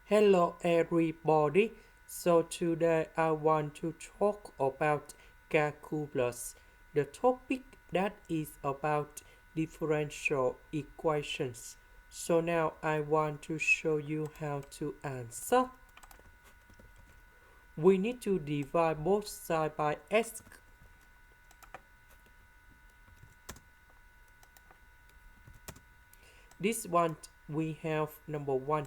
Hello everybody. So today I want to talk about calculus, the topic that is about differential equations. So now I want to show you how to answer. We need to divide both sides by s. This one we have number 1.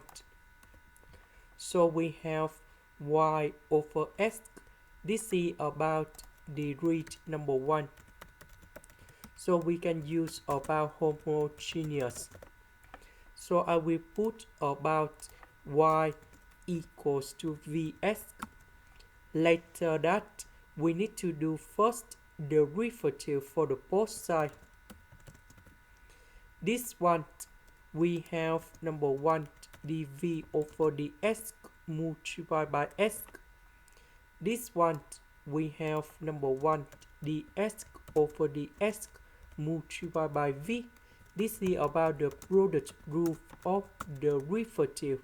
So we have y over s. This is about the root number 1. So we can use about homogeneous. So I will put about y equals to vs. Later that we need to do first the derivative for the both sides. This one we have number 1 dv over ds multiplied by s. This one we have number 1 ds over ds multiplied by v. This is about the product rule of the derivative.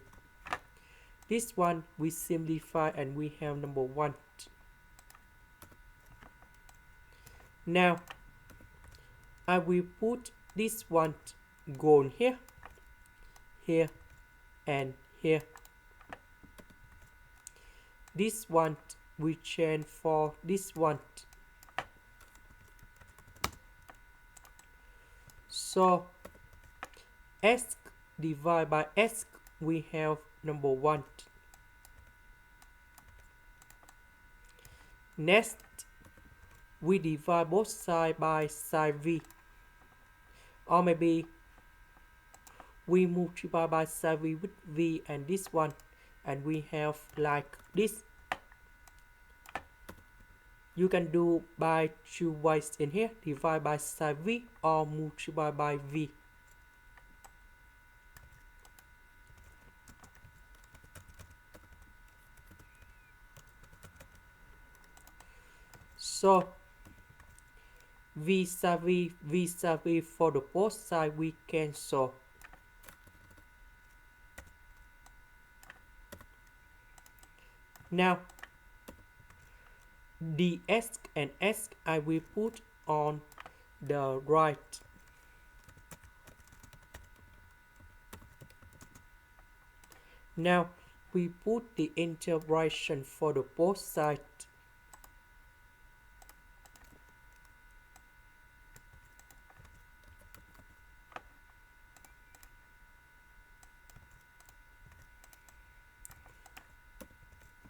This one we simplify and we have number 1. Now I will put this one gone here, here and here. This one we change for this one. So s divided by s we have number 1. Next we divide both sides by sine v, or maybe we multiply by sine v with v and this one, and we have like this. You can do by two ways in here, divide by sine v or multiply by v. So vis-a-vis for the both sides we cancel. Now ds and s I will put on the right. Now we put the integration for the both sides.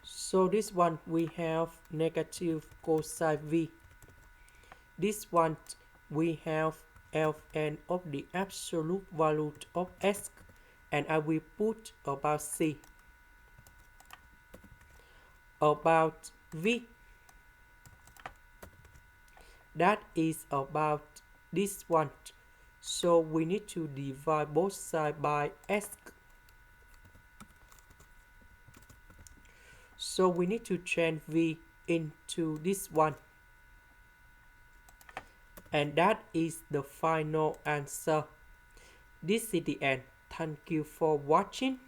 So this one we have negative cosine v. This one we have ln of the absolute value of s, and I will put about c. About v, that is about this one. So we need to divide both sides by s. So we need to change v into this one. And that is the final answer. This is the end. Thank you for watching.